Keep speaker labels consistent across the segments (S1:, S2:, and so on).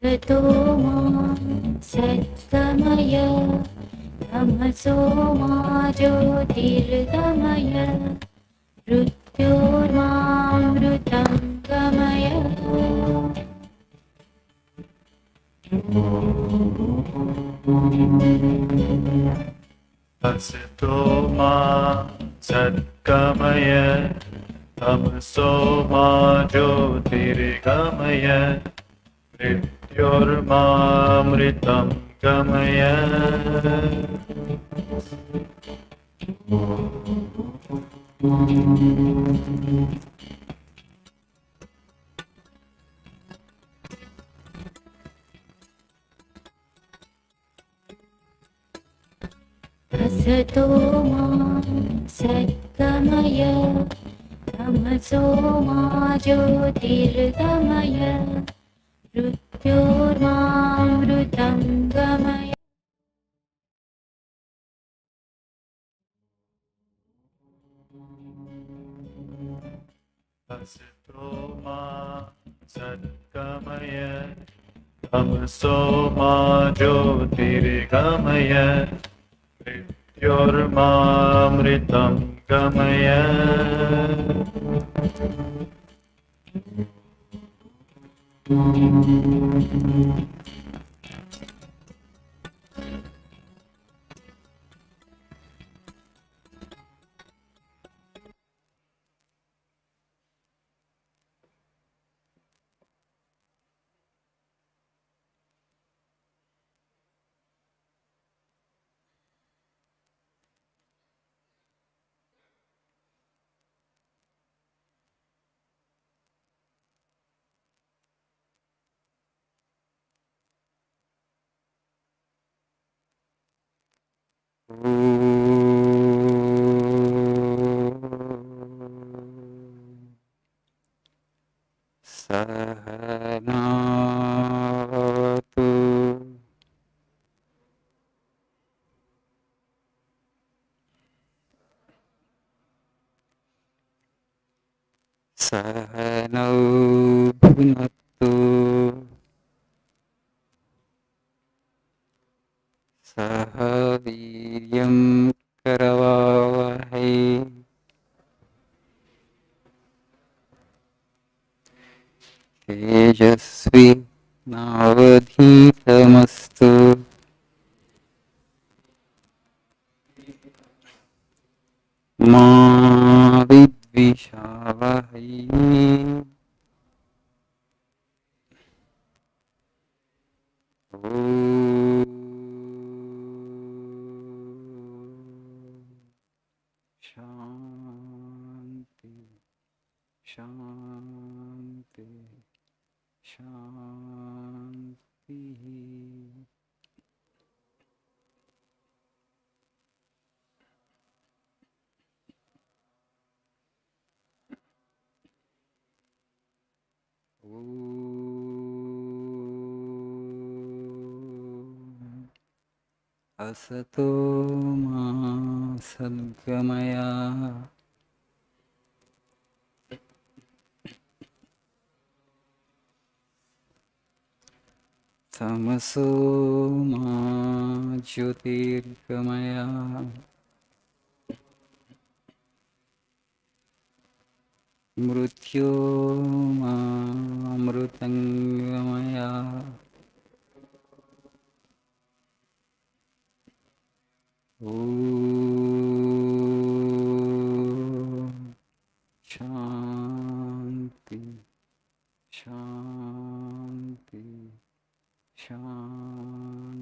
S1: ततो मा सत्तमय तमसो मा ज्योतिर्गमय मृत्योर्मामृतं गमय
S2: असतो मा सद्गमय तमसो मा ज्योतिर्गमय मृत्योर्मामृतं गमय
S1: असतो मा सद्गमय तमसो मा ज्योतिर्गमय मृत्योर्मामृतं गमय
S2: असतो मा सद्गमय तमसो मा ज्योतिर्गमय मृत्योर्मामृतं गमय सहनावतु सहनौ भुनक्तु सह वीर्यं करवावहै तेजस्वी नावधीतमस्तु मा विद्विषावहै शांति शांति शांति असतो मा सद्गमय तमसो मा ज्योतिर्गमय मृत्योर्मामृतं गमय शांति शांति शांति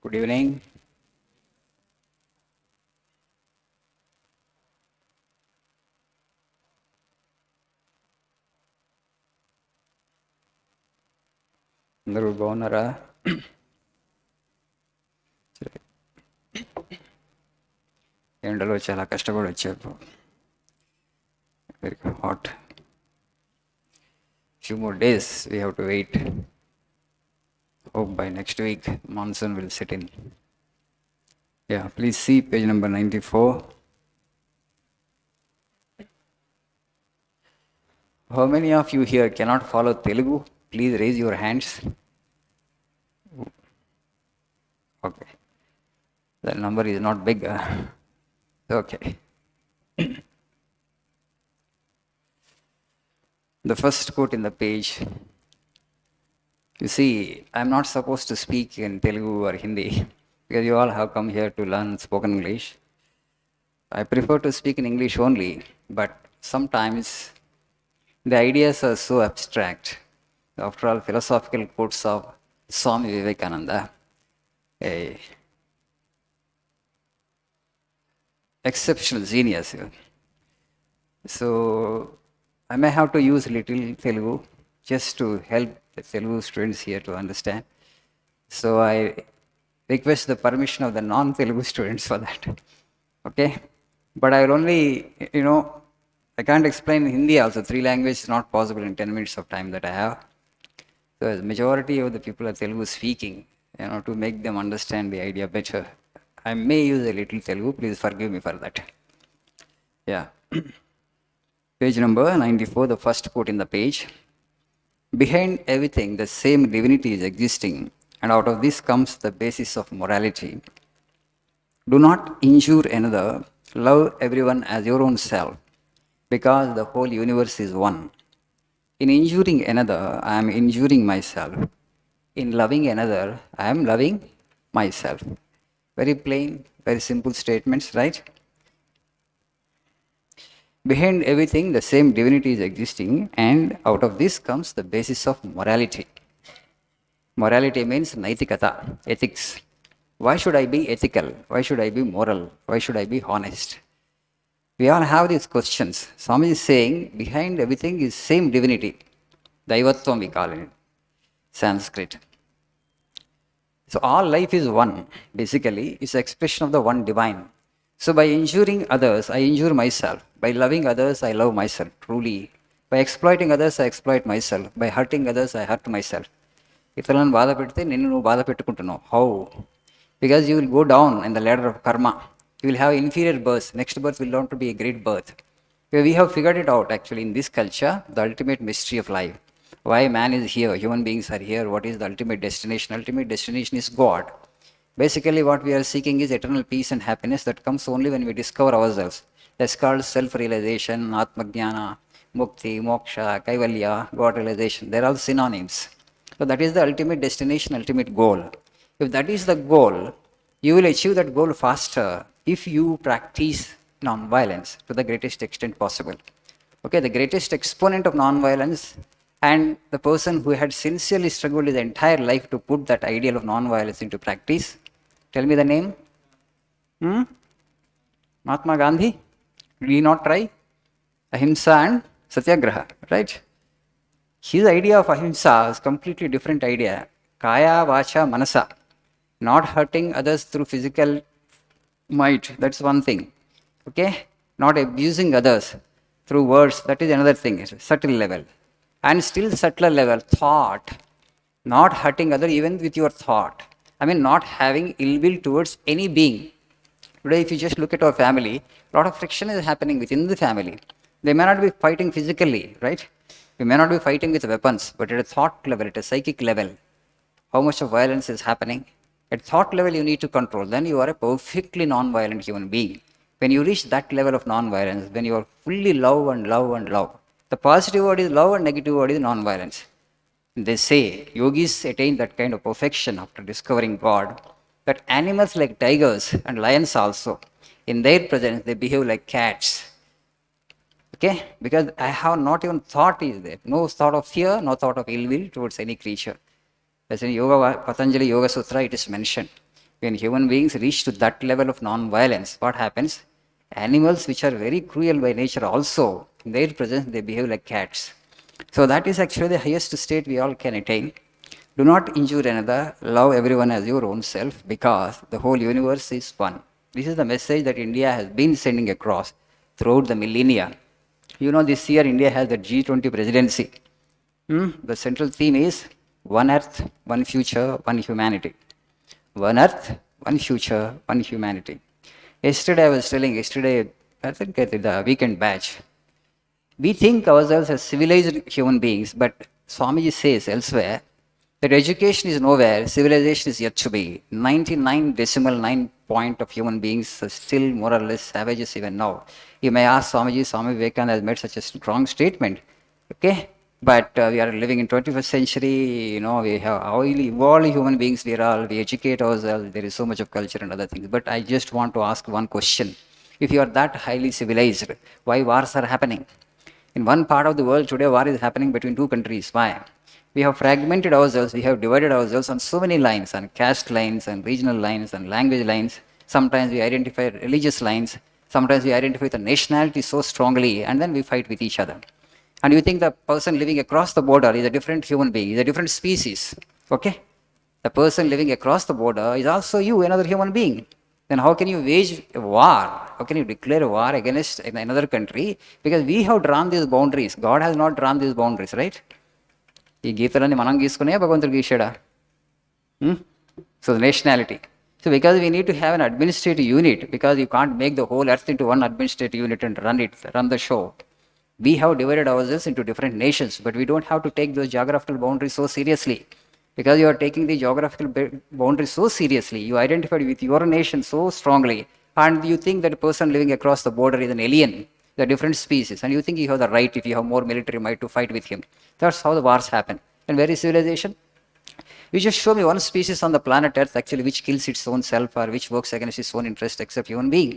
S2: Good evening. అందరూ బాగున్నారా? ఎండలో చాలా కష్టపడి వచ్చారు. Very hot. Few more days we have to wait. Hope by next week monsoon will set in. Yeah, please see page number 94. How many of you here cannot follow Telugu? Please raise your hands. Okay. The number is not big. Okay. The first quote in the page. You see, I'm not supposed to speak in Telugu or Hindi because you all have come here to learn spoken English. I prefer to speak in English only, but sometimes the ideas are so abstract. After all, philosophical quotes of Swami Vivekananda, a exceptional genius. So I may have to use little Telugu just to help the Telugu students here to understand. So I request the permission of the non-Telugu students for that. Okay? But I will only, I can't explain in Hindi also. 3 languages is not possible in 10 minutes of time that I have. So the majority of the people are Telugu speaking, to make them understand the idea better. I may use a little Telugu, please forgive me for that. Yeah. Page number 94, the first quote in the page. Behind everything, the same divinity is existing, and out of this comes the basis of morality. Do not injure another, love everyone as your own self, because the whole universe is one. In injuring another, I am injuring myself. In loving another, I am loving myself. Very plain, very simple statements, right? Behind everything, the same divinity is existing, and out of this comes the basis of morality. Morality means naitikata, ethics. Why should I be ethical? Why should I be moral? Why should I be honest? We all have these questions. Swami is saying behind everything is same divinity. Daivatvam we call it, Sanskrit. So all life is one. Basically, it's an expression of the one divine. So by injuring others, I injure myself. By loving others, I love myself, truly. By exploiting others, I exploit myself. By hurting others, I hurt myself. ఇతరులను బాధ పెడితే నిన్ను నువ్వు బాధ పెట్టుకుంటున్నావు. How? Because you will go down in the ladder of karma. You will have inferior birth. Next birth will not be a great birth. We have figured it out actually in this culture, the ultimate mystery of life. Why man is here, human beings are here, what is the ultimate destination? Ultimate destination is God. Basically what we are seeking is eternal peace and happiness that comes only when we discover ourselves. That's called self-realization, atma-jnana, mukti, moksha, kaivalya, God realization. They're all synonyms. So that is the ultimate destination, ultimate goal. If that is the goal, you will achieve that goal faster if you practice non-violence to the greatest extent possible. Okay, the greatest exponent of non-violence and the person who had sincerely struggled his entire life to put that ideal of non-violence into practice. Tell me the name. Mahatma Gandhi. Did he not try? Ahimsa and Satyagraha, right? His idea of ahimsa is completely different idea. Kaya, vacha, manasa. Not hurting others through physical might, that's one thing. Okay? Not abusing others through words, that is another thing, subtle level. And still subtler level, thought. Not hurting others even with your thought. I mean, not having ill will towards any being. Today, if you just look at our family, a lot of friction is happening within the family. They may not be fighting physically, right? We may not be fighting with weapons, but at a thought level, at a psychic level, how much of violence is happening? At thought level, you need to control. Then you are a perfectly non-violent human being. When you reach that level of non-violence, when you are fully love and love and love, the positive word is love and negative word is non-violence. They say yogis attain that kind of perfection after discovering God, that animals like tigers and lions also, in their presence, they behave like cats. Okay? Because I have not even thought is there. No thought of fear, no thought of ill will towards any creature. As in Patanjali Yoga Sutra, it is mentioned. When human beings reach to that level of non-violence, what happens? Animals which are very cruel by nature also, in their presence, they behave like cats. So that is actually the highest state we all can attain. Do not injure another, love everyone as your own self, because the whole universe is one. This is the message that India has been sending across throughout the millennia. You know, this year India has the G20 presidency. The central theme is one earth, one future, one humanity. One earth, one future, one humanity. Yesterday, I think at the weekend batch, we think ourselves as civilized human beings, but Swamiji says elsewhere that education is nowhere, civilization is yet to be. 99.9 point of human beings are still more or less savages even now. You may ask Swamiji, Swami Vivekananda has made such a strong statement, okay? But we are living in 21st century, you know, we have highly evolved human beings, we educate ourselves, there is so much of culture and other things. But I just want to ask one question. If you are that highly civilized, why wars are happening? In one part of the world today, war is happening between two countries. Why? We have fragmented ourselves, we have divided ourselves on so many lines, on caste lines, and regional lines, and language lines. Sometimes we identify religious lines, sometimes we identify the nationality so strongly, and then we fight with each other. And you think the person living across the border is a different human being, is a different species. Okay? The person living across the border is also you, another human being. Then how can you wage a war? How can you declare a war against another country? Because we have drawn these boundaries. God has not drawn these boundaries, right? ఈ గీతలన్నీ మనం గీసుకునే భగవంతుడు గీశాడా? So the nationality. So because we need to have an administrative unit, because you can't make the whole earth into one administrative unit and run the show. We have divided ourselves into different nations, but we don't have to take those geographical boundaries so seriously. Because you are taking the geographical boundaries so seriously, you identified with your nation so strongly, and you think that a person living across the border is an alien, the different species, and you think you have the right, if you have more military might, to fight with him. That's how the wars happen. And where is civilization? You just show me one species on the planet Earth actually which kills its own self or which works against its own interest except human being.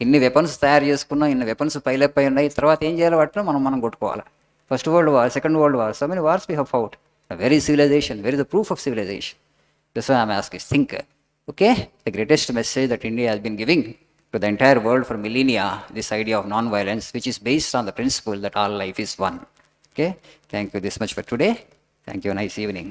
S2: ఇన్ని weapons తయారు చేసుకున్నాం, ఇన్ని weapons pile up అయి ఉన్నాయి, తర్వాత ఏం చేయాలి వాటిలో మనం కొట్టుకోవాలి. First world war, second world war, so many wars we have fought. Where is civilization? Where is the proof of civilization? That's why I'm asking. Think. Okay? The greatest message that India has been giving to the entire world for millennia, this idea of non-violence, which is based on the principle that all life is one. Okay? Thank you this much for today. Thank you. Nice evening.